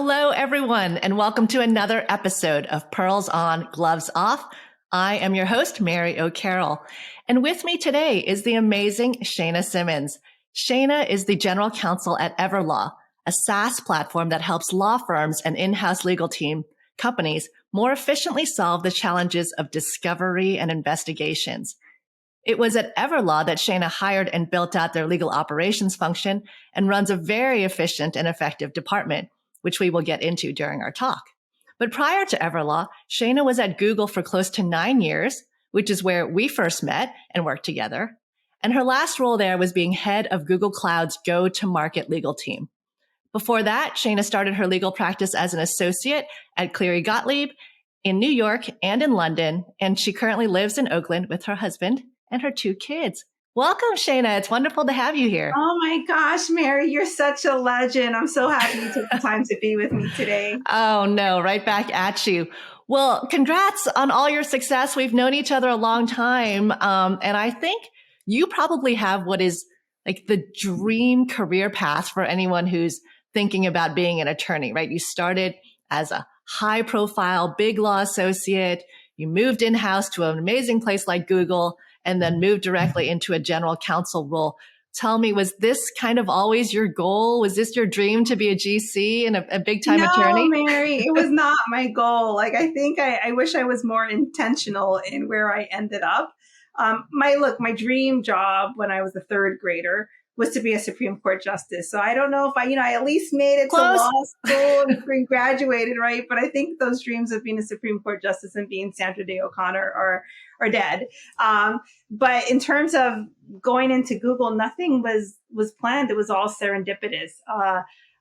Hello, everyone, and welcome to another episode of Pearls On, Gloves Off. I am your host, Mary O'Carroll, and with me today is the amazing Shana Simmons. Shana is the general counsel at Everlaw, a SaaS platform that helps law firms and in-house legal team companies more efficiently solve the challenges of discovery and investigations. It was at Everlaw that Shana hired and built out their legal operations function and runs a very efficient and effective department, which we will get into during our talk. But prior to Everlaw, Shana was at Google for close to 9 years, which is where we first met and worked together. And her last role there was being head of Google Cloud's go-to-market legal team. Before that, Shana started her legal practice as an associate at Cleary Gottlieb in New York and in London, and she currently lives in Oakland with her husband and her 2 kids. Welcome, Shana. It's wonderful to have you here. Oh my gosh, Mary, you're such a legend. I'm so happy you took the time to be with me today. Oh no, right back at you. Well, congrats on all your success. We've known each other a long time. And I think you probably have what is like the dream career path for anyone who's thinking about being an attorney, right? You started as a high profile, big law associate. You moved in-house to an amazing place like Google, and then moved directly into a general counsel role. Tell me, was this kind of always your goal? Was this your dream to be a GC and a big time attorney? No, Mary, it was not my goal. Like, I think I wish I was more intentional in where I ended up. My dream job when I was a third grader was to be a Supreme Court justice. So I don't know if I at least made it Close. to law school and graduated, right? But I think those dreams of being a Supreme Court justice and being Sandra Day O'Connor are dead. But in terms of going into Google, nothing was planned. It was all serendipitous.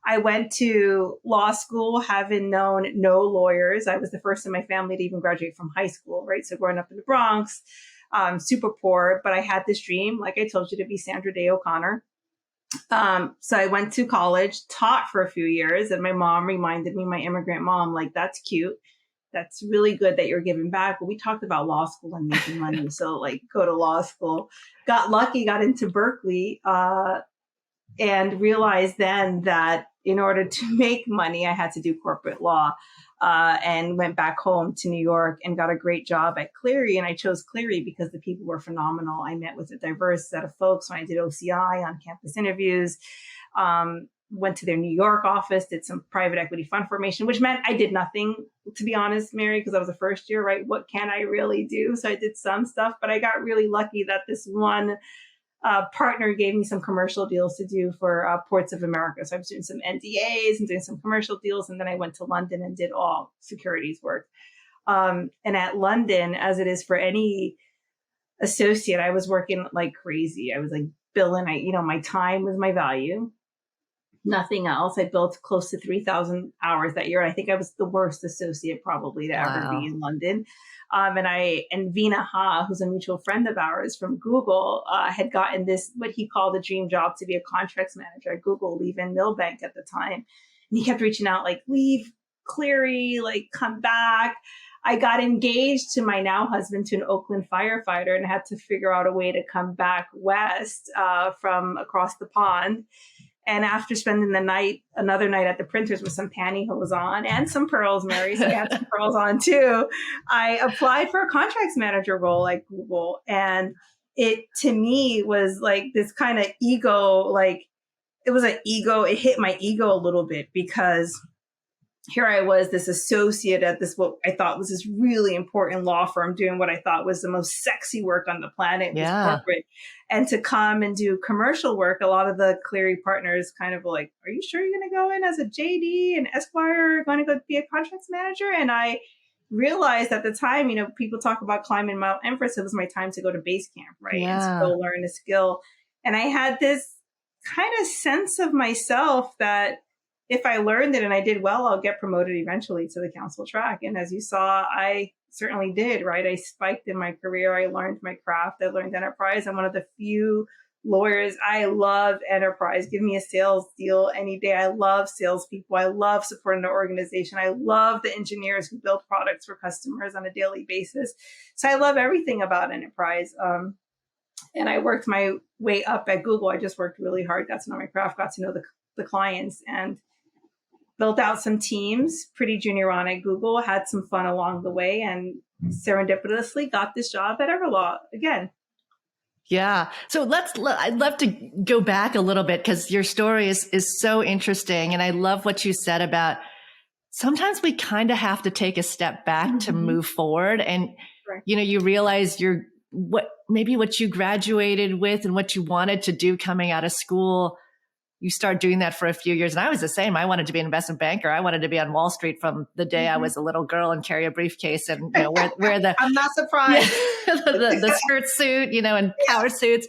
I went to law school having known no lawyers. I was the first in my family to even graduate from high school, right? So growing up in the Bronx, super poor, but I had this dream, like I told you, to be Sandra Day O'Connor. So I went to college, taught for a few years, and my mom reminded me, my immigrant mom, like, that's cute. That's really good that you're giving back. But we talked about law school and making money. So like, go to law school. Got lucky, got into Berkeley, and realized then that in order to make money, I had to do corporate law. And went back home to New York and got a great job at Cleary. And I chose Cleary because the people were phenomenal. I met with a diverse set of folks when I did OCI on campus interviews. Went to their New York office, did some private equity fund formation, which meant I did nothing, to be honest, Mary, because I was a first year, right? What can I really do? So I did some stuff, but I got really lucky that this one partner gave me some commercial deals to do for Ports of America. So I was doing some NDAs and doing some commercial deals. And then I went to London and did all securities work. And at London, as it is for any associate, I was working like crazy. I was like billing, my time was my value. Nothing else. I built close to 3,000 hours that year. And I think I was the worst associate probably to ever be in London. And Veena Ha, who's a mutual friend of ours from Google, had gotten this, what he called a dream job, to be a contracts manager at Google, leaving Millbank at the time. And he kept reaching out, like, leave Cleary, like, come back. I got engaged to my now husband, to an Oakland firefighter, and had to figure out a way to come back west from across the pond. And after spending another night at the printers with some pantyhose on and some pearls, Mary, so I had some pearls on too, I applied for a contracts manager role at Google. And it, to me, was like this kind of ego, like it hit my ego a little bit, because here I was, this associate at this, what I thought was this really important law firm, doing what I thought was the most sexy work on the planet, was corporate. And to come and do commercial work, a lot of the Cleary partners kind of were like, are you sure you're going to go in as a JD and Esquire, going to go be a contracts manager? And I realized at the time, people talk about climbing Mount Everest. It was my time to go to base camp, right? And to go learn a skill. And I had this kind of sense of myself that if I learned it and I did well, I'll get promoted eventually to the counsel track. And as you saw, I certainly did, right? I spiked in my career. I learned my craft. I learned enterprise. I'm one of the few lawyers. I love enterprise. Give me a sales deal any day. I love salespeople. I love supporting the organization. I love the engineers who build products for customers on a daily basis. So I love everything about enterprise. And I worked my way up at Google. I just worked really hard, got to know my craft, got to know the clients. And built out some teams, pretty junior on at Google, had some fun along the way, and serendipitously got this job at Everlaw again. Yeah. So I'd love to go back a little bit because your story is so interesting. And I love what you said about sometimes we kind of have to take a step back to move forward. And, Right. You realize what you graduated with and what you wanted to do coming out of school. You start doing that for a few years. And I was the same. I wanted to be an investment banker. I wanted to be on Wall Street from the day I was a little girl and carry a briefcase and, wear the, I'm not surprised. the skirt suit, and power suits.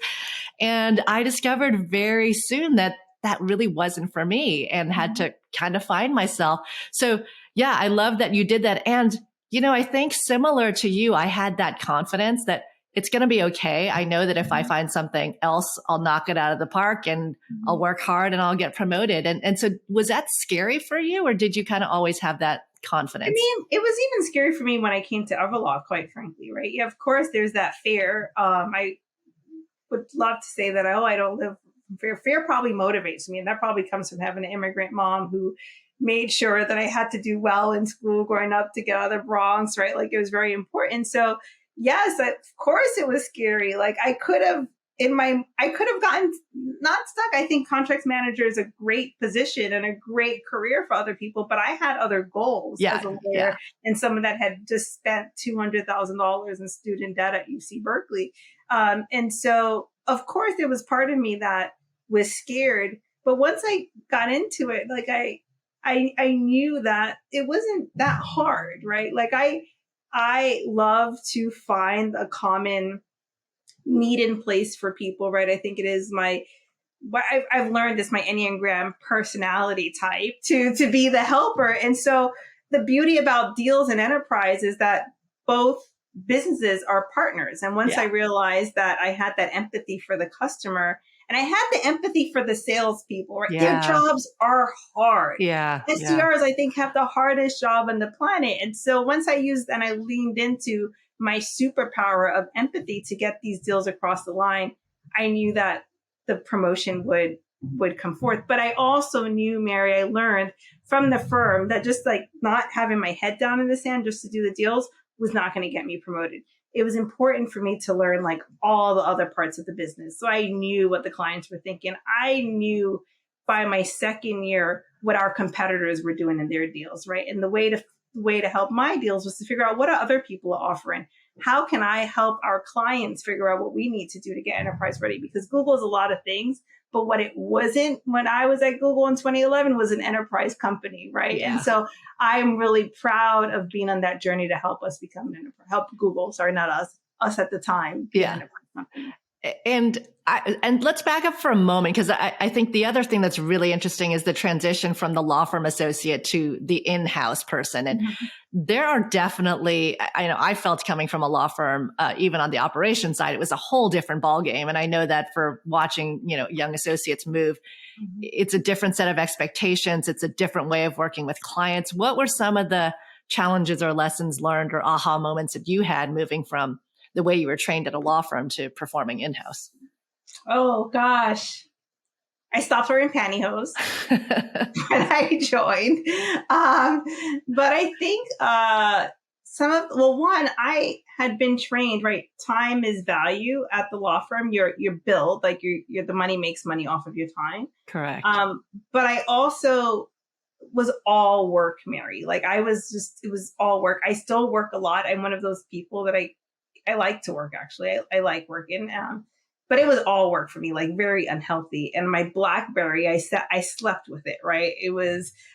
And I discovered very soon that really wasn't for me and had to kind of find myself. So yeah, I love that you did that. And, I think similar to you, I had that confidence that it's going to be okay. I know that if I find something else, I'll knock it out of the park and I'll work hard and I'll get promoted. And so was that scary for you, or did you kind of always have that confidence? I mean, it was even scary for me when I came to Everlaw, quite frankly, right? Yeah, of course, there's that fear. I would love to say that, I don't live in fear. Fear probably motivates me. And that probably comes from having an immigrant mom who made sure that I had to do well in school growing up to get out of the Bronx, right? Like, it was very important. So yes, of course it was scary. Like, I could have gotten not stuck. I think contracts manager is a great position and a great career for other people, but I had other goals as a lawyer, and someone that had just spent $200,000 in student debt at UC Berkeley. And so of course there was part of me that was scared, but once I got into it, like I knew that it wasn't that hard, right? Like I love to find a common need in place for people, right? I think it is I've learned this, my Enneagram personality type to be the helper. And so the beauty about deals and enterprise is that both businesses are partners. And once I realized that I had that empathy for the customer and I had the empathy for the salespeople, right? Their jobs are hard. SDRs, I think, have the hardest job on the planet. And so once I leaned into my superpower of empathy to get these deals across the line, I knew that the promotion would come forth. But I also knew, Mary, I learned from the firm that just like not having my head down in the sand just to do the deals was not going to get me promoted. It was important for me to learn like all the other parts of the business. So I knew what the clients were thinking. I knew by my second year what our competitors were doing in their deals, right? And the way to help my deals was to figure out what other people are offering. How can I help our clients figure out what we need to do to get enterprise ready? Because Google is a lot of things, but what it wasn't when I was at Google in 2011 was an enterprise company, right? Yeah. And so I'm really proud of being on that journey to help us become an enterprise, help Google, sorry, not us at the time, be an enterprise company. And let's back up for a moment, because I think the other thing that's really interesting is the transition from the law firm associate to the in-house person. And there are definitely, I felt coming from a law firm, even on the operations side, it was a whole different ballgame. And I know that for watching, young associates move, it's a different set of expectations. It's a different way of working with clients. What were some of the challenges or lessons learned or aha moments that you had moving from the way you were trained at a law firm to performing in-house? Oh gosh. I stopped wearing pantyhose when I joined. But I think I had been trained, right? Time is value at the law firm. You're billed, like you're the money makes money off of your time. Correct. But I also was all work, Mary. Like it was all work. I still work a lot. I'm one of those people that I like to work, actually. I like working. But it was all work for me, like very unhealthy. And my BlackBerry, I slept with it, right?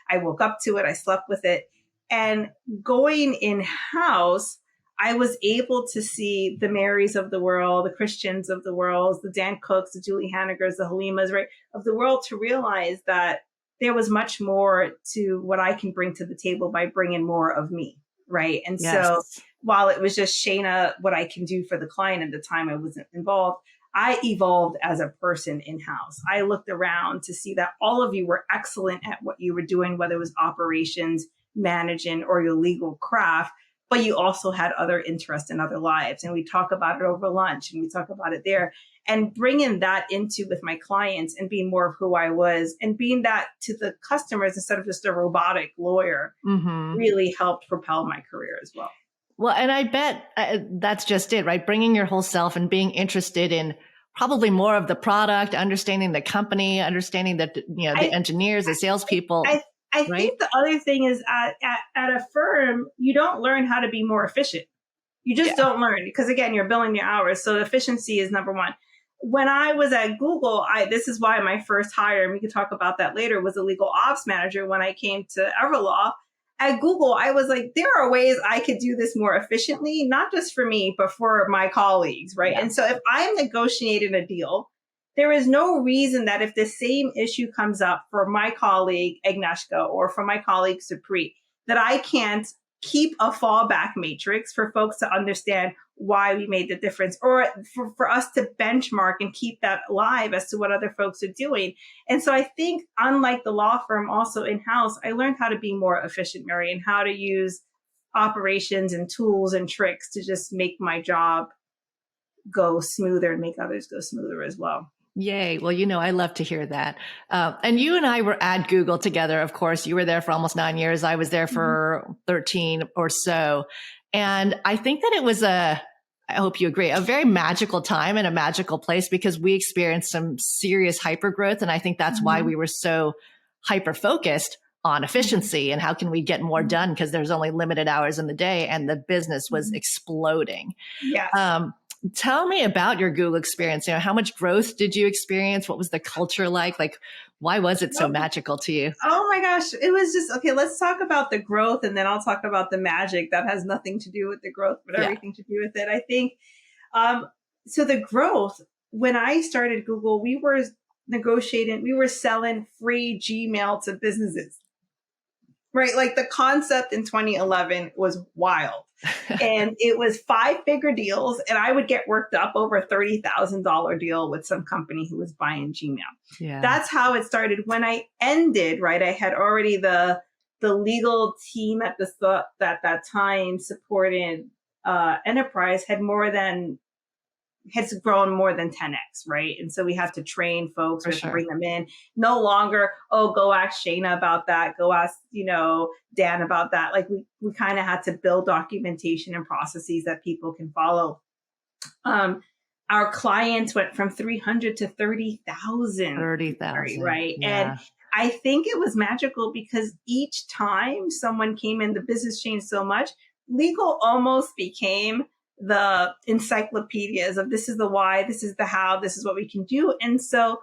I woke up to it, I slept with it. And going in-house, I was able to see the Marys of the world, the Christians of the world, the Dan Cooks, the Julie Hannigers, the Halimas, right, of the world, to realize that there was much more to what I can bring to the table by bringing more of me, right? And so while it was just Shana, what I can do for the client at the time I wasn't involved, I evolved as a person in-house. I looked around to see that all of you were excellent at what you were doing, whether it was operations, managing, or your legal craft. but you also had other interests in other lives. And we talk about it over lunch and we talk about it there, and bringing that into with my clients and being more of who I was and being that to the customers instead of just a robotic lawyer really helped propel my career as well. Well, and I bet that's just it, right? Bringing your whole self and being interested in probably more of the product, understanding the company, understanding the engineers, the salespeople. I think the other thing is at a firm, you don't learn how to be more efficient. You just don't learn because, again, you're billing your hours. So efficiency is number one. When I was at Google, this is why my first hire, and we could talk about that later, was a legal ops manager. When I came to Everlaw at Google, I was like, there are ways I could do this more efficiently, not just for me, but for my colleagues, right? Yeah. And so if I'm negotiating a deal, there is no reason that if the same issue comes up for my colleague, Agnieszka, or for my colleague, Supri, that I can't keep a fallback matrix for folks to understand why we made the difference, or for us to benchmark and keep that live as to what other folks are doing. And so I think, unlike the law firm, also in-house, I learned how to be more efficient, Mary, and how to use operations and tools and tricks to just make my job go smoother and make others go smoother as well. Yay. Well, I love to hear that. And you and I were at Google together. Of course, you were there for almost 9 years. I was there for 13 or so. And I think that it was I hope you agree, a very magical time and a magical place because we experienced some serious hyper growth. And I think that's why we were so hyper focused on efficiency and how can we get more done because there's only limited hours in the day and the business was exploding. Yes. Tell me about your Google experience. How much growth did you experience? What was the culture like? Like, why was it so magical to you? Oh my gosh. It was just, okay, let's talk about the growth and then I'll talk about the magic that has nothing to do with the growth, but everything to do with it. I think, so the growth, when I started Google, we were negotiating, we were selling free Gmail to businesses. Right. Like the concept in 2011 was wild and it was 5-figure deals. And I would get worked up over a $30,000 deal with some company who was buying Gmail. Yeah. That's how it started. When I ended, right, I had already the legal team at that time supported enterprise has grown more than 10x, right? And so we have to train folks, we have to bring them in. No longer, go ask Shana about that, go ask, Dan about that. Like we kind of had to build documentation and processes that people can follow. Our clients went from 300 to 30,000. 30,000. Right. Yeah. And I think it was magical because each time someone came in, the business changed so much. Legal almost became the encyclopedias of this is the why, this is the how, this is what we can do. And so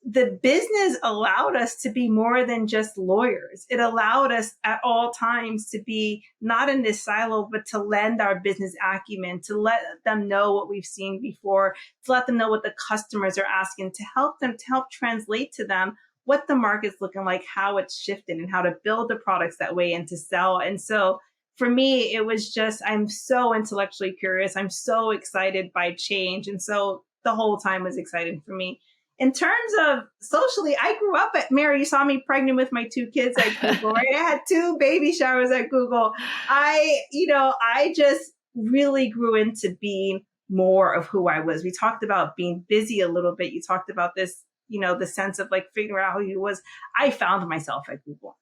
the business allowed us to be more than just lawyers. It allowed us at all times to be not in this silo, but to lend our business acumen, to let them know what we've seen before, to let them know what the customers are asking, to help translate to them what the market's looking like, how it's shifted, and how to build the products that way and to sell. And so for me, it was just, I'm so intellectually curious. I'm so excited by change. And so the whole time was exciting for me. In terms of socially, I grew up Mary, you saw me pregnant with my 2 kids at Google, right? I had 2 baby showers at Google. I just really grew into being more of who I was. We talked about being busy a little bit. You talked about this, the sense of like figuring out who you was. I found myself at Google.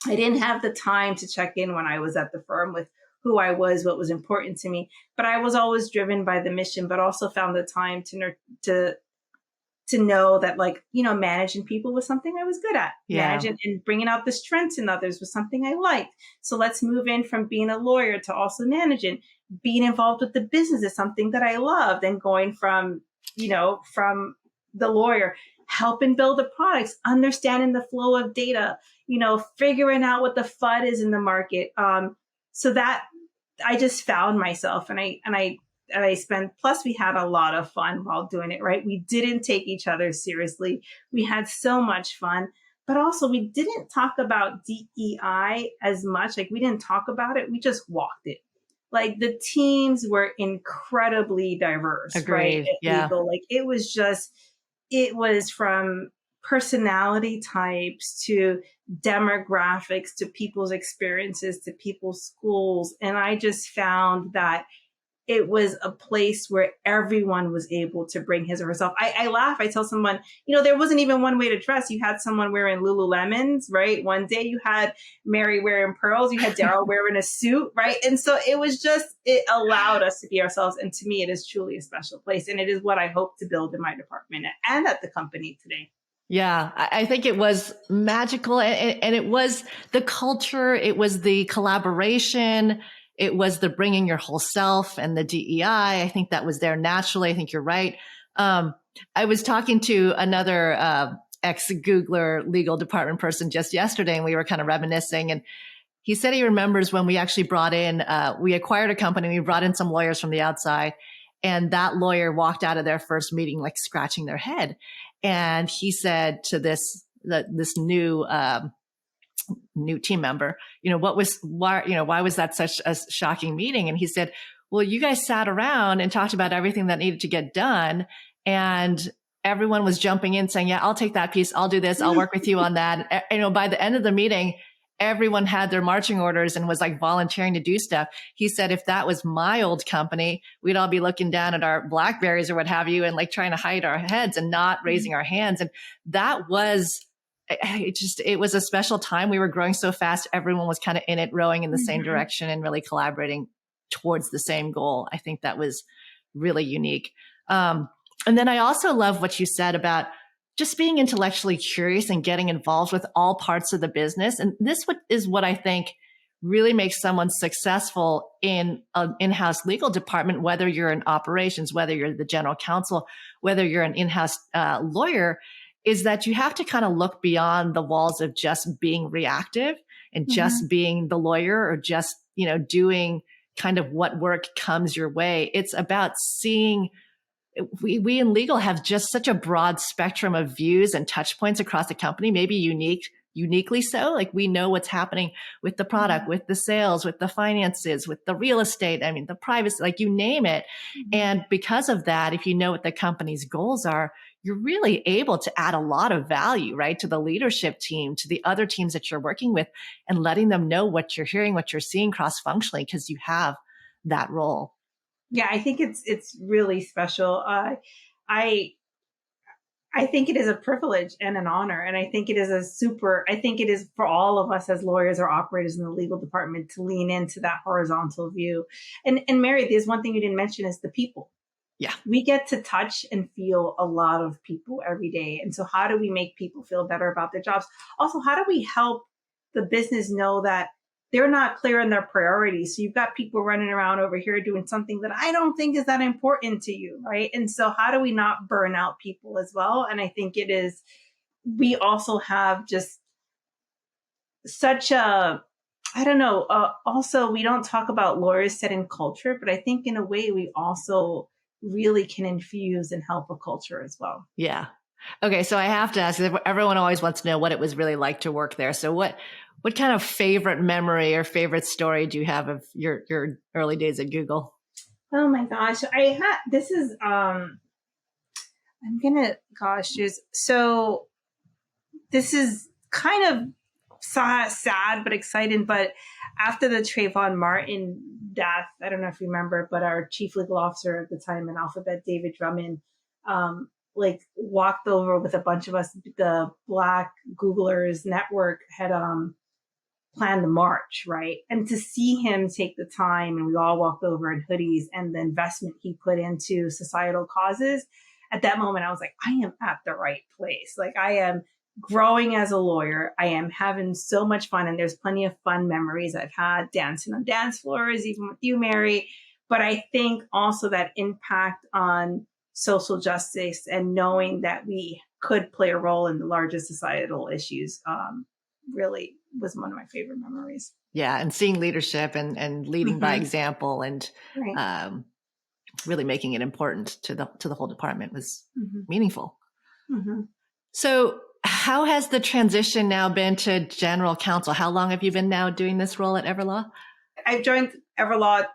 I didn't have the time to check in when I was at the firm with who I was, what was important to me, but I was always driven by the mission, but also found the time to know that managing people was something I was good at. Yeah. Managing and bringing out the strengths in others was something I liked. So let's move in from being a lawyer to also managing. Being involved with the business is something that I loved, and going from the lawyer, helping build the products, understanding the flow of data, figuring out what the FUD is in the market. So that I just found myself and I spent, plus we had a lot of fun while doing it, right? We didn't take each other seriously. We had so much fun, but also we didn't talk about DEI as much. Like we didn't talk about it. We just walked it. Like the teams were incredibly diverse. Agreed. Right? Yeah. Legal. Like it was from personality types to demographics to people's experiences to people's schools. And I just found that it was a place where everyone was able to bring his or herself. I laugh. I tell someone, there wasn't even one way to dress. You had someone wearing Lululemons, right? One day you had Mary wearing pearls. You had Daryl wearing a suit, right? And so it allowed us to be ourselves. And to me, it is truly a special place. And it is what I hope to build in my department and at the company today. Yeah, I think it was magical, and it was the culture. It was the collaboration. It was the bringing your whole self and the DEI. I think that was there naturally. I think you're right. I was talking to another ex-Googler legal department person just yesterday, and we were kind of reminiscing. And he said he remembers when we actually we acquired a company. We brought in some lawyers from the outside, and that lawyer walked out of their first meeting like scratching their head. And he said to this new team member, why was that such a shocking meeting? And he said, well, you guys sat around and talked about everything that needed to get done. And everyone was jumping in saying, yeah, I'll take that piece. I'll do this. I'll work with you on that. By the end of the meeting, everyone had their marching orders and was like volunteering to do stuff. He said, if that was my old company, we'd all be looking down at our Blackberries or what have you and like trying to hide our heads and not raising our hands. And that was, it was a special time. We were growing so fast. Everyone was kind of in it, rowing in the same direction and really collaborating towards the same goal. I think that was really unique. And then I also love what you said about just being intellectually curious and getting involved with all parts of the business. And this is what I think really makes someone successful in an in-house legal department, whether you're in operations, whether you're the general counsel, whether you're an in-house lawyer, is that you have to kind of look beyond the walls of just being reactive and just being the lawyer or just, doing kind of what work comes your way. It's about seeing. We in legal have just such a broad spectrum of views and touch points across the company, maybe uniquely so. Like we know what's happening with the product, with the sales, with the finances, with the real estate. I mean, the privacy, like you name it. And because of that, if you know what the company's goals are, you're really able to add a lot of value, right, to the leadership team, to the other teams that you're working with, and letting them know what you're hearing, what you're seeing cross-functionally, because you have that role. Yeah, I think it's really special. I think it is a privilege and an honor. And I think it is for all of us as lawyers or operators in the legal department to lean into that horizontal view. And Mary, there's one thing you didn't mention is the people. Yeah. We get to touch and feel a lot of people every day. And so how do we make people feel better about their jobs? Also, how do we help the business know that they're not clear on their priorities? So you've got people running around over here doing something that I don't think is that important to you, right? And so how do we not burn out people as well? And I think we also have just such also we don't talk about lawyers setting culture, but I think in a way we also really can infuse and help a culture as well. Yeah. Okay. So I have to ask, everyone always wants to know what it was really like to work there. So what kind of favorite memory or favorite story do you have of your early days at Google? Oh my gosh. This is kind of sad, but exciting. But after the Trayvon Martin death, I don't know if you remember, but our chief legal officer at the time in Alphabet, David Drummond, walked over with a bunch of us. The Black Googlers network had planned the march, right? And to see him take the time, and we all walked over in hoodies, and the investment he put into societal causes, at that moment, I was like, I am at the right place. Like I am growing as a lawyer. I am having so much fun, and there's plenty of fun memories I've had dancing on dance floors, even with you, Mary. But I think also that impact on social justice and knowing that we could play a role in the largest societal issues really was one of my favorite memories. Yeah. And seeing leadership and leading by example and really making it important to the whole department was meaningful. So how has the transition now been to general counsel? How long have you been now doing this role at Everlaw? I've joined Everlaw a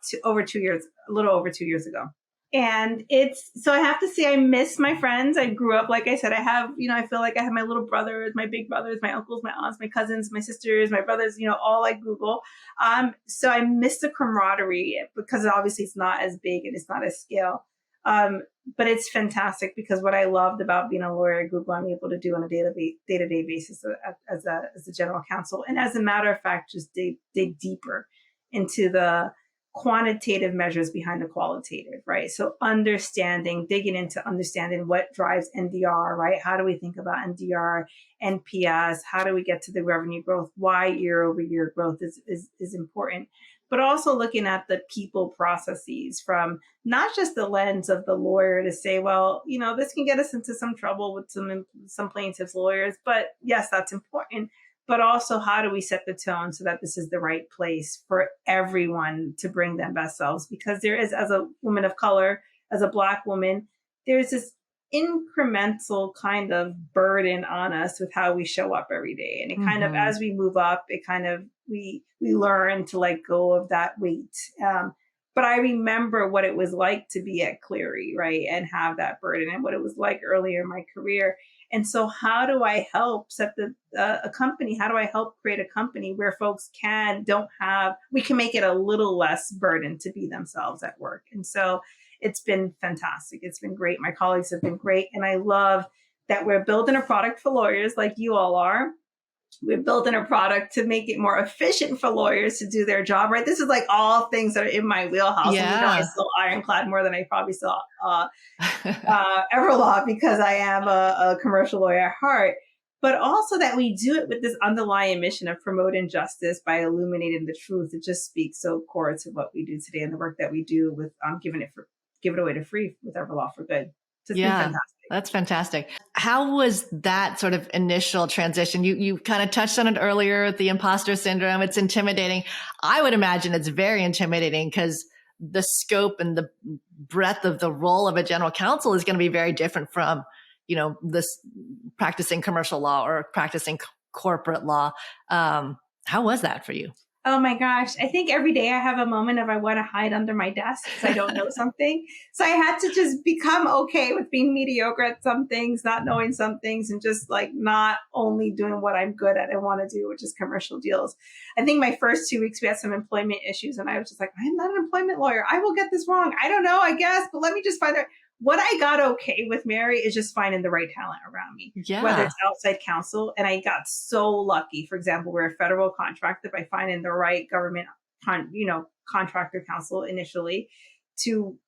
little over 2 years ago. And so I have to say, I miss my friends. I grew up, like I said, I feel like I have my little brothers, my big brothers, my uncles, my aunts, my cousins, my sisters, my brothers, all like Google. So I miss the camaraderie because obviously it's not as big and it's not as scale. But it's fantastic because what I loved about being a lawyer at Google, I'm able to do on a day-to-day basis as a general counsel. And as a matter of fact, just dig deeper into the quantitative measures behind the qualitative, right? So digging into understanding what drives NDR, right? How do we think about NDR, NPS? How do we get to the revenue growth? Why year over year growth is important, but also looking at the people processes from not just the lens of the lawyer to say, well, this can get us into some trouble with some plaintiffs' lawyers, but yes, that's important. But also, how do we set the tone so that this is the right place for everyone to bring their best selves? Because there is, as a woman of color, as a Black woman, there's this incremental kind of burden on us with how we show up every day. And it kind of, as we move up, it kind of, we learn to let go of that weight. But I remember what it was like to be at Cleary, right? And have that burden and what it was like earlier in my career. And so how do I help set a company? How do I help create a company where folks we can make it a little less burden to be themselves at work? And so it's been fantastic. It's been great. My colleagues have been great. And I love that we're building a product for lawyers like you all are. We're building a product to make it more efficient for lawyers to do their job, right? This is like all things that are in my wheelhouse. Yeah. And I still ironclad more than I probably saw Everlaw because I am a commercial lawyer at heart. But also that we do it with this underlying mission of promoting justice by illuminating the truth. It just speaks so core to what we do today and the work that we do with give it away to free with Everlaw for Good. So it's been fantastic. That's fantastic. How was that sort of initial transition? You kind of touched on it earlier, the imposter syndrome. It's intimidating. I would imagine it's very intimidating because the scope and the breadth of the role of a general counsel is going to be very different from, this practicing commercial law or practicing corporate law. How was that for you? Oh my gosh. I think every day I have a moment of I want to hide under my desk because I don't know something. So I had to just become okay with being mediocre at some things, not knowing some things, and just like not only doing what I'm good at and want to do, which is commercial deals. I think my first 2 weeks we had some employment issues and I was just like, I'm not an employment lawyer. I will get this wrong. I don't know, I guess, but let me just find out. What I got okay with, Mary, is just finding the right talent around me, whether it's outside counsel. And I got so lucky. For example, we're a federal contractor by finding the right government, contractor counsel initially to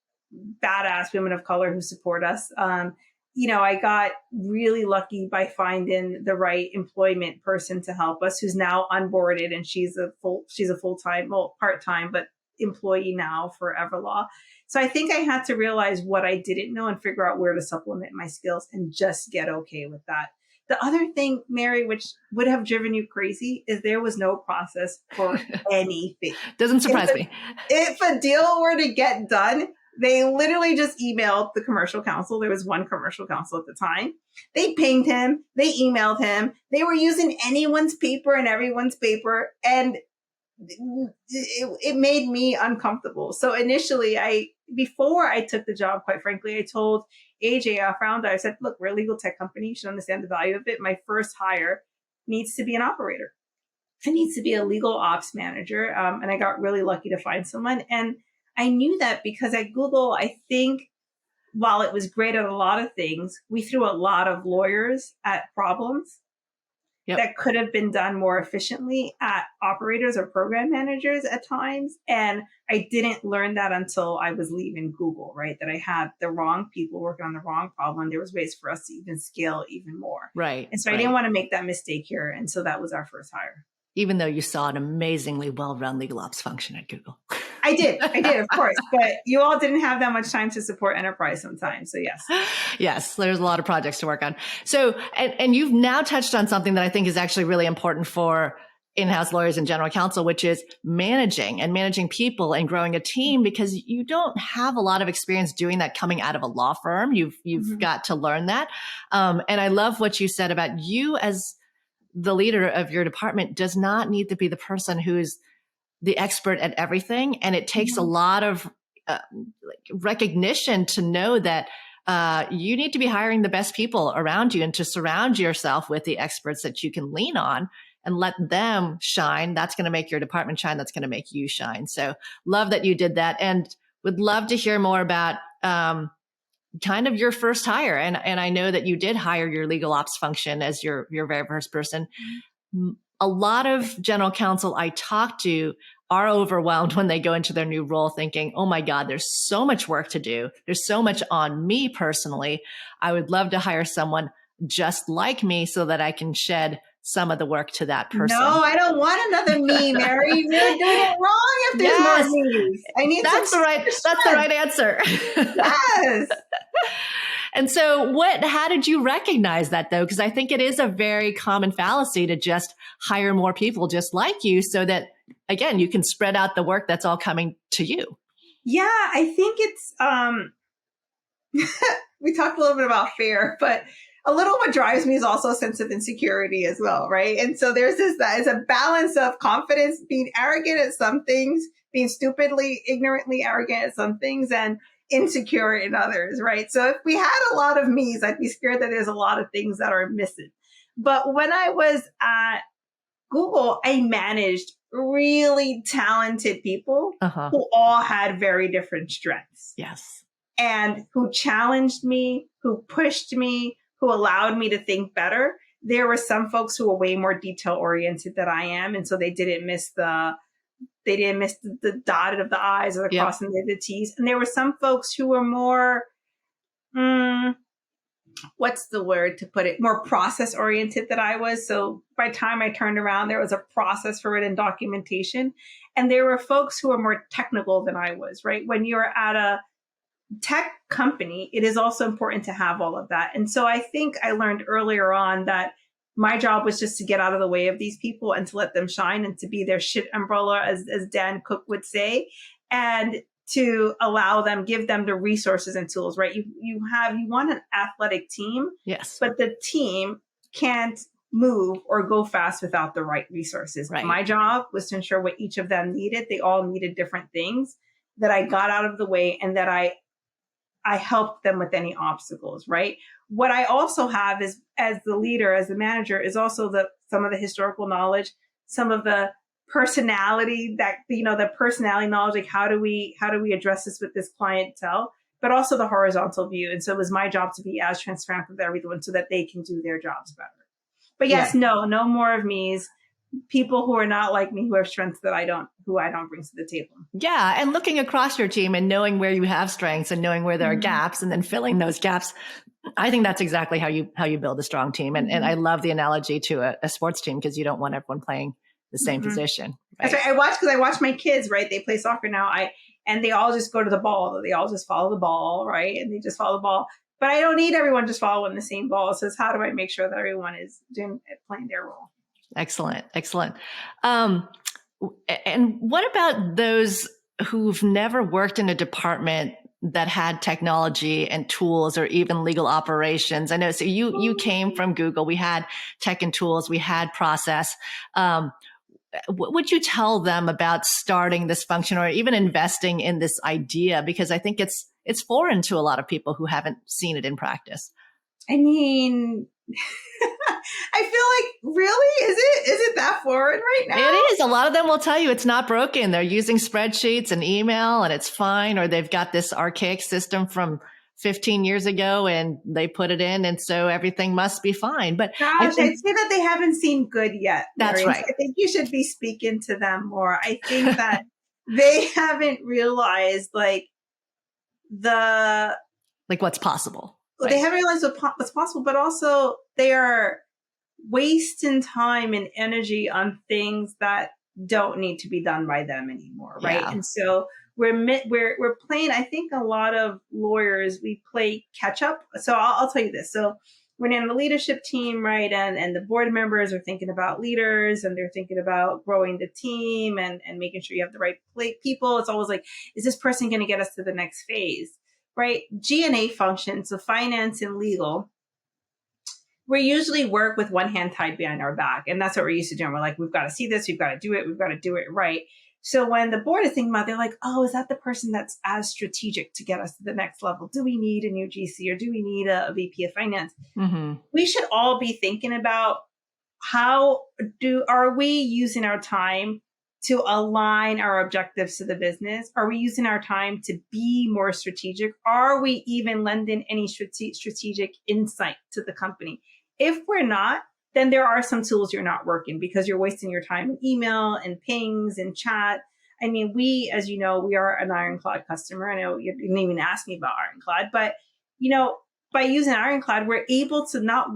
badass women of color who support us. I got really lucky by finding the right employment person to help us, who's now onboarded, and she's a full-time, part-time, but employee now for Everlaw. So I think I had to realize what I didn't know and figure out where to supplement my skills and just get okay with that. The other thing, Mary, which would have driven you crazy, is there was no process for anything. Doesn't surprise me. If a deal were to get done, they literally just emailed the commercial counsel. There was one commercial counsel at the time. They pinged him. They emailed him. They were using anyone's paper and everyone's paper. And it made me uncomfortable. So initially, before I took the job, quite frankly, I told AJ, our founder, I said, look, we're a legal tech company. You should understand the value of it. My first hire needs to be an operator. It needs to be a legal ops manager. And I got really lucky to find someone. And I knew that because at Google, I think while it was great at a lot of things, we threw a lot of lawyers at problems. Yep. That could have been done more efficiently at operators or program managers at times. And I didn't learn that until I was leaving Google, right? That I had the wrong people working on the wrong problem. There was ways for us to even scale even more. Right. And so I didn't want to make that mistake here. And so that was our first hire. Even though you saw an amazingly well-run legal ops function at Google. I did, of course. But you all didn't have that much time to support enterprise sometimes. So yes. Yes, there's a lot of projects to work on. So, and you've now touched on something that I think is actually really important for in-house lawyers and general counsel, which is managing people and growing a team, because you don't have a lot of experience doing that coming out of a law firm. You've got to learn that. And I love what you said about you as the leader of your department does not need to be the person who is the expert at everything. And it takes a lot of recognition to know that you need to be hiring the best people around you and to surround yourself with the experts that you can lean on and let them shine. That's going to make your department shine. That's going to make you shine. So love that you did that, and would love to hear more about kind of your first hire. And I know that you did hire your legal ops function as your very first person. A lot of general counsel I talk to are overwhelmed when they go into their new role thinking, oh my God, there's so much work to do. There's so much on me personally. I would love to hire someone just like me so that I can shed some of the work to that person. No, I don't want another me, Mary. You're doing it wrong if there's more me's. I need that's the right answer. Yes. And so how did you recognize that though? Because I think it is a very common fallacy to just hire more people just like you so that, again, you can spread out the work that's all coming to you. Yeah, I think it's, we talked a little bit about fear, but a little what drives me is also a sense of insecurity as well, right? And so there's that is a balance of confidence, being arrogant at some things, being stupidly, ignorantly arrogant at some things, and insecure in others, right? So if we had a lot of me's, I'd be scared that there's a lot of things that are missing. But when I was at Google, I managed really talented people who all had very different strengths. Yes. And who challenged me, who pushed me, who allowed me to think better. There were some folks who were way more detail oriented than I am. And so they didn't miss the dotted of the I's or the crossing of the T's. And there were some folks who were more, what's the word to put it, more process oriented than I was. So by the time I turned around, there was a process for it and documentation. And there were folks who were more technical than I was, right? When you're at a tech company, it is also important to have all of that. And so I think I learned earlier on that my job was just to get out of the way of these people and to let them shine and to be their shit umbrella, as Dan Cook would say, and to allow them, give them the resources and tools, right? You want an athletic team, yes, but the team can't move or go fast without the right resources. Right. My job was to ensure what each of them needed. They all needed different things, that I got out of the way and that I helped them with any obstacles, right? What I also have is, as the leader, as the manager, is also some of the historical knowledge, some of the personality the personality knowledge, like how do we address this with this clientele, but also the horizontal view. And so it was my job to be as transparent with everyone so that they can do their jobs better. But yes, no more of me's. People who are not like me, who have strengths that I don't bring to the table. Yeah. And looking across your team and knowing where you have strengths and knowing where there are gaps and then filling those gaps. I think that's exactly how you build a strong team. And I love the analogy to a sports team, because you don't want everyone playing the same position. Right? That's right. I watch my kids, right? They play soccer now. And they all just go to the ball. They all just follow the ball, right? And they just follow the ball. But I don't need everyone just following the same ball. So it's how do I make sure that everyone is playing their role? Excellent. And what about those who've never worked in a department that had technology and tools or even legal operations? I know, so you came from Google. We had tech and tools. We had process. What would you tell them about starting this function or even investing in this idea? Because I think it's foreign to a lot of people who haven't seen it in practice. I mean, I feel like, really? Is it that foreign right now? It is. A lot of them will tell you it's not broken. They're using spreadsheets and email and it's fine. Or they've got this archaic system from 15 years ago and they put it in. And so everything must be fine. But I'd say that they haven't seen good yet. That's right. I think you should be speaking to them more. I think that they haven't realized what's possible. Right? They haven't realized what's possible, but also they are wasting time and energy on things that don't need to be done by them anymore, right? Yeah. And so we're playing. I think a lot of lawyers, we play catch up. So I'll tell you this. So when in the leadership team, right, and the board members are thinking about leaders and they're thinking about growing the team and making sure you have the right people, it's always like, is this person going to get us to the next phase, right? G&A functions, so finance and legal, we usually work with one hand tied behind our back. And that's what we're used to doing. We're like, we've got to see this, we've got to do it right. So when the board is thinking about, they're like, oh, is that the person that's as strategic to get us to the next level? Do we need a new GC or do we need a VP of finance? Mm-hmm. We should all be thinking about are we using our time to align our objectives to the business? Are we using our time to be more strategic? Are we even lending any strategic insight to the company? If we're not, then there are some tools you're not working because you're wasting your time in email and pings and chat. I mean, we, as you know, we are an Ironclad customer. I know you didn't even ask me about Ironclad, but by using Ironclad, we're able to not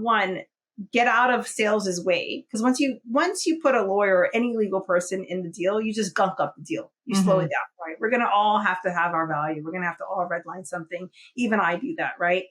get out of sales's way. Because once you put a lawyer or any legal person in the deal, you just gunk up the deal. You slow it down, right? We're going to all have to have our value. We're going to have to all redline something. Even I do that, right?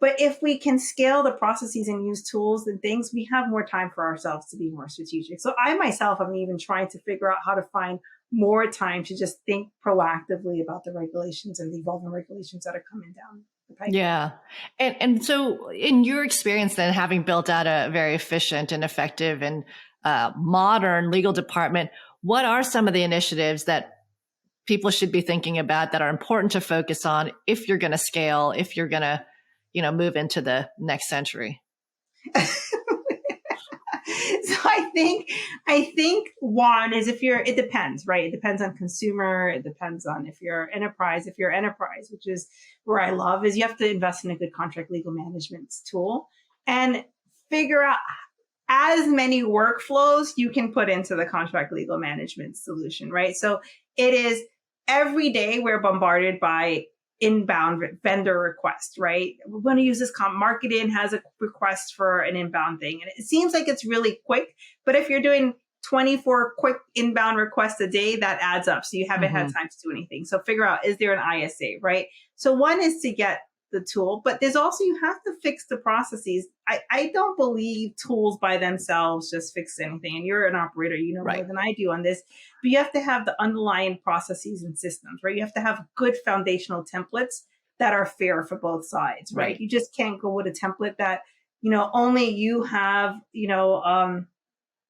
But if we can scale the processes and use tools and things, we have more time for ourselves to be more strategic. So I myself am even trying to figure out how to find more time to just think proactively about the regulations and the evolving regulations that are coming down the pipe. Yeah. And so in your experience then, having built out a very efficient and effective and modern legal department, what are some of the initiatives that people should be thinking about that are important to focus on if you're going to scale, if you're going to, move into the next century? So I think one is it depends, right? It depends on consumer. It depends on if you're enterprise. If you're enterprise, which is where I love, is you have to invest in a good contract legal management tool and figure out as many workflows you can put into the contract legal management solution, right? So it is every day we're bombarded by inbound vendor request, right? We're going to use this marketing has a request for an inbound thing. And it seems like it's really quick, but if you're doing 24 quick inbound requests a day, that adds up. So you haven't had time to do anything. So figure out, is there an ISA, right? So one is to get the tool, but there's also, you have to fix the processes. I don't believe tools by themselves just fix anything. And you're an operator, more than I do on this, but you have to have the underlying processes and systems, right? You have to have good foundational templates that are fair for both sides, right? You just can't go with a template that, only you have,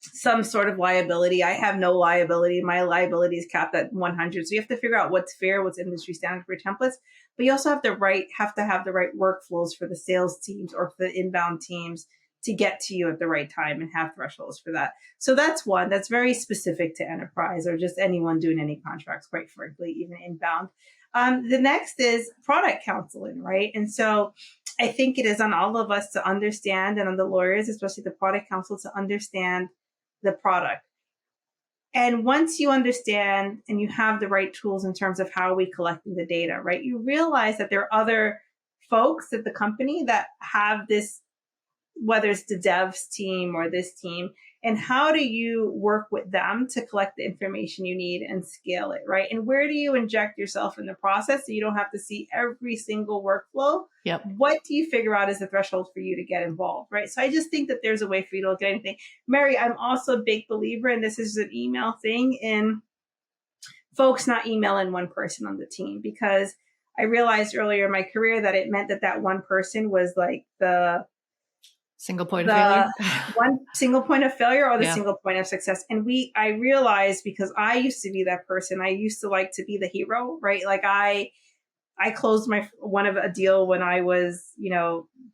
some sort of liability. I have no liability. My liability is capped at 100. So you have to figure out what's fair, what's industry standard for templates. But you also have to have the right workflows for the sales teams or for the inbound teams to get to you at the right time and have thresholds for that. So that's one that's very specific to enterprise or just anyone doing any contracts, quite frankly, even inbound. The next is product counseling, right? And so I think it is on all of us to understand, and on the lawyers, especially the product counsel, to understand the product. And once you understand and you have the right tools in terms of how we collecting the data, right, you realize that there are other folks at the company that have this, whether it's the devs team or this team, and how do you work with them to collect the information you need and scale it, right? And where do you inject yourself in the process so you don't have to see every single workflow? Yep. What do you figure out as the threshold for you to get involved, right? So I just think that there's a way for you to look at anything. Mary, I'm also a big believer, and this is an email thing, in folks not emailing one person on the team, because I realized earlier in my career that it meant that one person was like the single point of failure, one single point of failure or the single point of success. And I realized, because I used to be that person, I used to like to be the hero, right? Like I closed a deal when I was,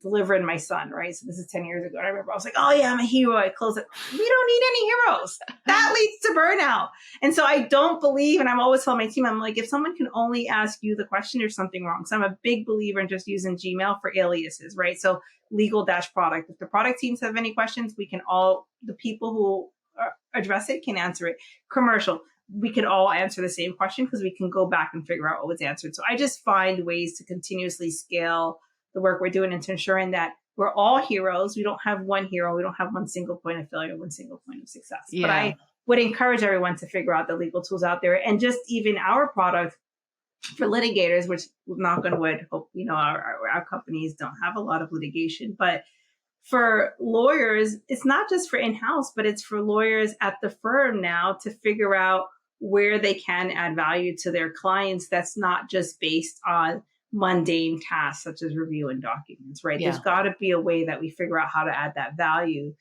delivering my son, right? So this is 10 years ago. And I remember I was like, oh yeah, I'm a hero. I closed it. We don't need any heroes. That leads to burnout. And so I don't believe, and I'm always telling my team, I'm like, if someone can only ask you the question, there's something wrong. So I'm a big believer in just using Gmail for aliases, right? So legal-product. If the product teams have any questions, the people who address it can answer it. Commercial, we can all answer the same question because we can go back and figure out what was answered. So I just find ways to continuously scale the work we're doing into ensuring that we're all heroes. We don't have one hero. We don't have one single point of failure, one single point of success. Yeah. But I would encourage everyone to figure out the legal tools out there, and just even our product for litigators, which, knock on wood, hope, our companies don't have a lot of litigation, but for lawyers, it's not just for in-house, but it's for lawyers at the firm now to figure out where they can add value to their clients. That's not just based on mundane tasks such as reviewing documents, right? Yeah. There's got to be a way that we figure out how to add that value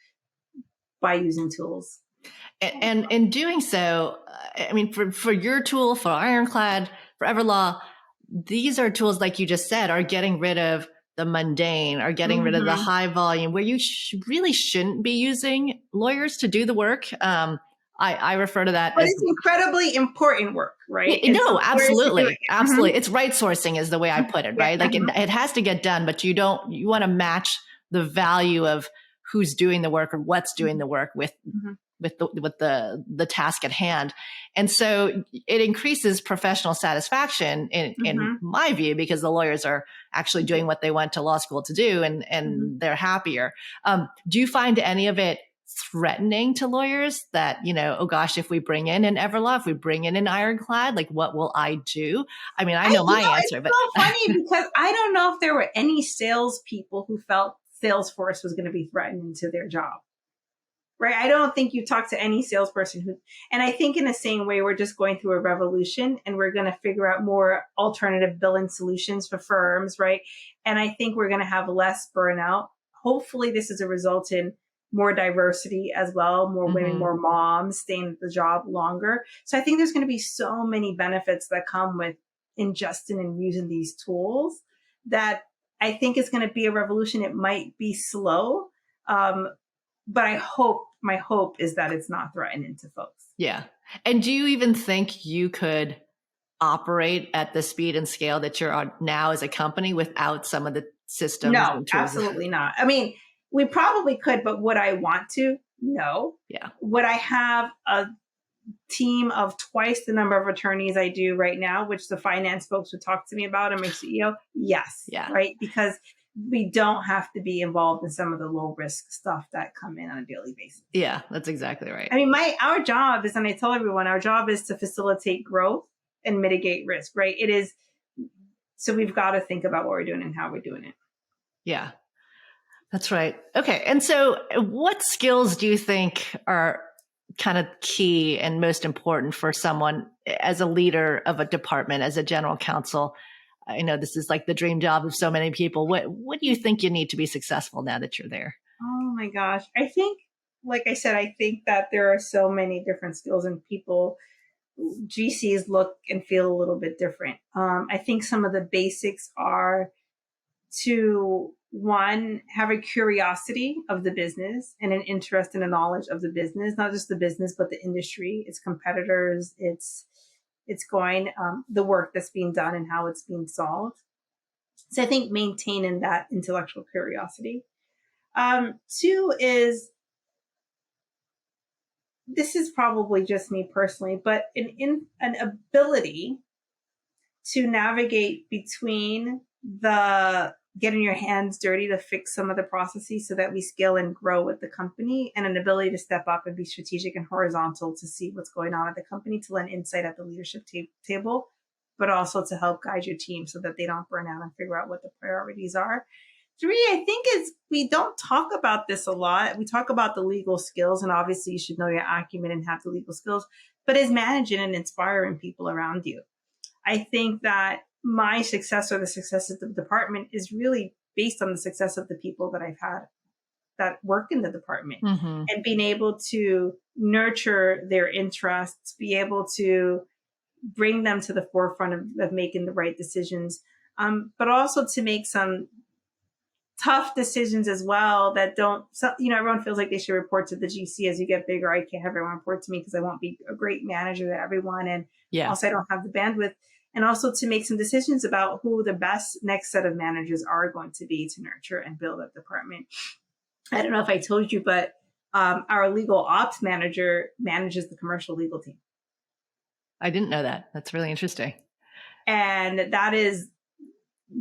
by using tools. And in doing so, I mean, for your tool, for Ironclad, for Everlaw, these are tools, like you just said, are getting rid of the mundane, are getting rid of the Mm-hmm. high volume, where you really shouldn't be using lawyers to do the work. I refer to that But as, it's incredibly important work, right? And so no, lawyers are doing absolutely. it. Mm-hmm. Absolutely. It's right sourcing is the way I put it, Yeah. right? Like it has to get done, but you want to match the value of who's doing the work or what's doing the work with Mm-hmm. the task at hand. And so it increases professional satisfaction in Mm-hmm. my view, because the lawyers are actually doing what they went to law school to do, Mm-hmm. and they're happier. Do you find any of it threatening to lawyers that, oh gosh, if we bring in an Everlaw, if we bring in an Ironclad, like what will I do? I mean, I know my It's answer, but so funny because I don't know if there were any salespeople who felt Salesforce was going to be threatened into their job. Right. I don't think you talk to any salesperson who, and I think in the same way, we're just going through a revolution and we're going to figure out more alternative billing solutions for firms. Right. And I think we're going to have less burnout. Hopefully this is a result in more diversity as well, more women, more moms staying at the job longer. So I think there's going to be so many benefits that come with ingesting and using these tools that I think it's going to be a revolution. It might be slow. But my hope is that it's not threatening to folks. Yeah. And do you even think you could operate at the speed and scale that you're on now as a company without some of the systems No, and tools? absolutely not. I mean, we probably could, but would I want to? No. Yeah. Would I have a team of twice the number of attorneys I do right now, which the finance folks would talk to me about, and my CEO? Yes. Yeah. Right. Because we don't have to be involved in some of the low risk stuff that come in on a daily basis. Yeah, that's exactly right. I mean, our job is, and I tell everyone, our job is to facilitate growth and mitigate risk, right? It is. So we've got to think about what we're doing and how we're doing it. Yeah, that's right. Okay. And so what skills do you think are kind of key and most important for someone as a leader of a department, as a general counsel? I know this is like the dream job of so many people. What do you think you need to be successful now that you're there? Oh my gosh. I think, like I said, I think that there are so many different skills and people, GCs look and feel a little bit different. I think some of the basics are to, one, have a curiosity of the business and an interest and a knowledge of the business, not just the business, but the industry, its competitors, it's going, the work that's being done and how it's being solved. So I think maintaining that intellectual curiosity. Two is, this is probably just me personally, but an ability to navigate between the getting your hands dirty to fix some of the processes so that we scale and grow with the company, and an ability to step up and be strategic and horizontal to see what's going on at the company, to lend insight at the leadership table, but also to help guide your team so that they don't burn out and figure out what the priorities are. Three, I think we don't talk about this a lot. We talk about the legal skills, and obviously you should know your acumen and have the legal skills, but is managing and inspiring people around you. I think that my success or the success of the department is really based on the success of the people that I've had that work in the department, and being able to nurture their interests, be able to bring them to the forefront of making the right decisions, but also to make some tough decisions as well that don't, everyone feels like they should report to the GC. As you get bigger, I can't have everyone report to me because I won't be a great manager to everyone. And also I don't have the bandwidth. And also to make some decisions about who the best next set of managers are going to be to nurture and build a department. I don't know if I told you, but our legal ops manager manages the commercial legal team. I didn't know that. That's really interesting. And that is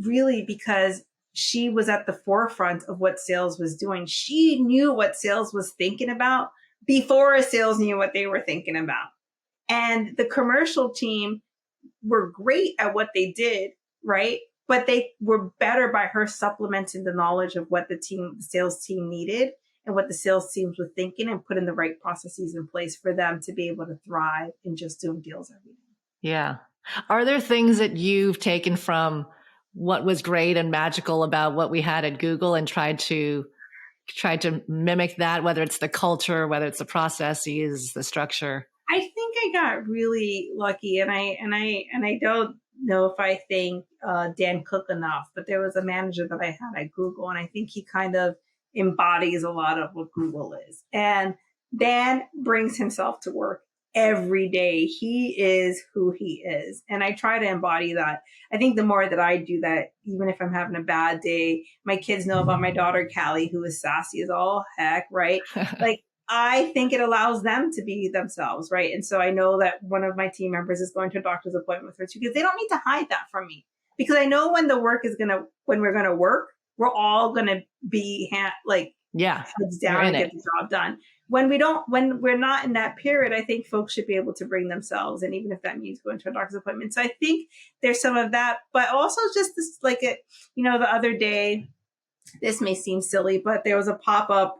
really because she was at the forefront of what sales was doing. She knew what sales was thinking about before sales knew what they were thinking about. And the commercial team were great at what they did, right? But they were better by her supplementing the knowledge of what the sales team needed and what the sales teams were thinking, and putting the right processes in place for them to be able to thrive in just doing deals every day. Yeah. Are there things that you've taken from what was great and magical about what we had at Google and tried to tried to mimic that, whether it's the culture, whether it's the processes, the structure? I think I got really lucky, and I don't know if I thank Dan Cook enough, but there was a manager that I had at Google, and I think he kind of embodies a lot of what Google is. And Dan brings himself to work every day. He is who he is, and I try to embody that. I think the more that I do that, even if I'm having a bad day, my kids know about my daughter Callie, who is sassy as all heck, right? Like, I think it allows them to be themselves, right? And so I know that one of my team members is going to a doctor's appointment with her too, because they don't need to hide that from me. Because I know when when we're gonna work, we're all gonna be heads down and get the job done. When we're not in that period, I think folks should be able to bring themselves, and even if that means going to a doctor's appointment. So I think there's some of that, but also just this, the other day, this may seem silly, but there was a pop-up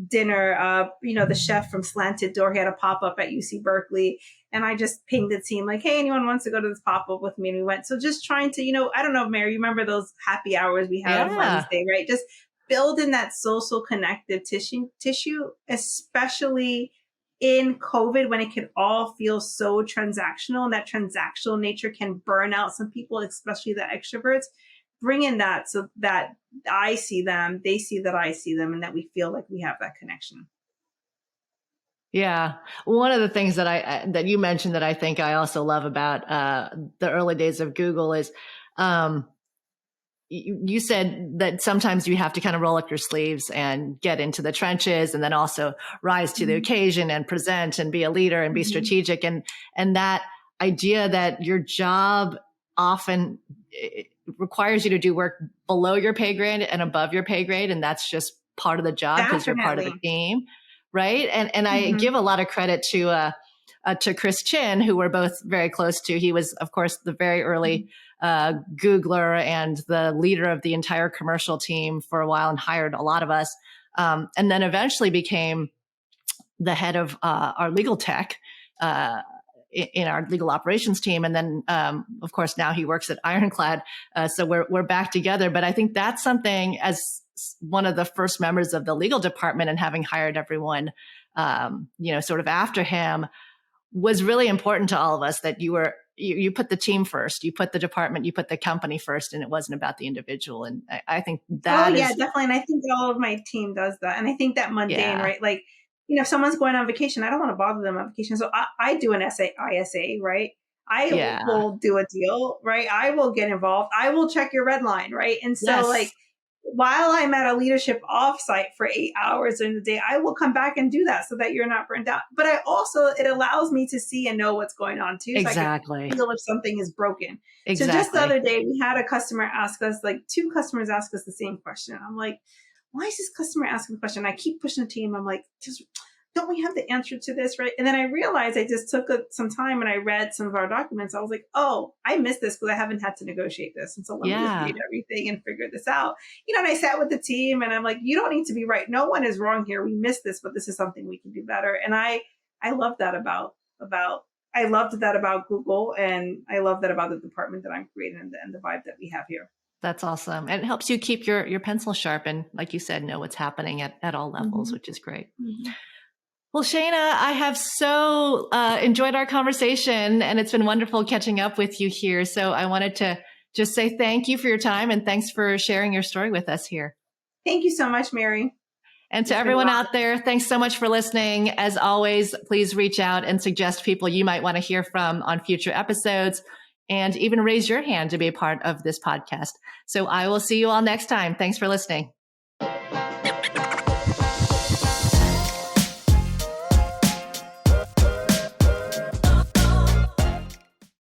dinner. The chef from Slanted Door, he had a pop-up at UC Berkeley, and I just pinged the team like, hey, anyone wants to go to this pop-up with me? And we went. So just trying to, I don't know, Mary, you remember those happy hours we had on Wednesday, right? Just building that social connective tissue, especially in COVID, when it can all feel so transactional, and that transactional nature can burn out some people, especially the extroverts. Bring in that so that I see them, they see that I see them, and that we feel like we have that connection. Yeah. One of the things that you mentioned that I think I also love about the early days of Google is you said that sometimes you have to kind of roll up your sleeves and get into the trenches, and then also rise to the occasion and present and be a leader and be strategic. And that idea that your job often requires you to do work below your pay grade and above your pay grade. And that's just part of the job because you're part of the team. Right. And I give a lot of credit to Chris Chin, who we're both very close to. He was, of course, the very early Googler and the leader of the entire commercial team for a while and hired a lot of us. And then eventually became the head of our legal tech in our legal operations team. And then, of course, now he works at Ironclad. So we're back together. But I think that's something, as one of the first members of the legal department and having hired everyone, sort of after him, was really important to all of us, that you put the team first, you put the department, you put the company first, and it wasn't about the individual. And I think that definitely. And I think all of my team does that. And I think that mundane, right? Like, if someone's going on vacation, I don't want to bother them on vacation. So I do an ISA, right? I will do a deal, right? I will get involved. I will check your red line, right? And so while I'm at a leadership offsite for 8 hours in the day, I will come back and do that so that you're not burnt out. But it allows me to see and know what's going on too. So exactly. I can feel if something is broken. Exactly. So just the other day, we had a customer ask us, two customers ask us the same question. I'm like, why is this customer asking the question? I keep pushing the team. I'm like, don't we have the answer to this, right? And then I realized I just took some time and I read some of our documents. I was like, oh, I missed this because I haven't had to negotiate this. And so let me just read everything and figure this out. And I sat with the team and I'm like, you don't need to be right. No one is wrong here. We missed this, but this is something we can do better. And I love that about Google, and I love that about the department that I'm creating and the vibe that we have here. That's awesome. And it helps you keep your pencil sharp and, like you said, know what's happening at all levels, which is great. Well, Shana, I have so enjoyed our conversation, and it's been wonderful catching up with you here. So I wanted to just say thank you for your time, and thanks for sharing your story with us here. Thank you so much, Mary. And to everyone out there, thanks so much for listening. As always, please reach out and suggest people you might want to hear from on future episodes, and even raise your hand to be a part of this podcast. So I will see you all next time. Thanks for listening.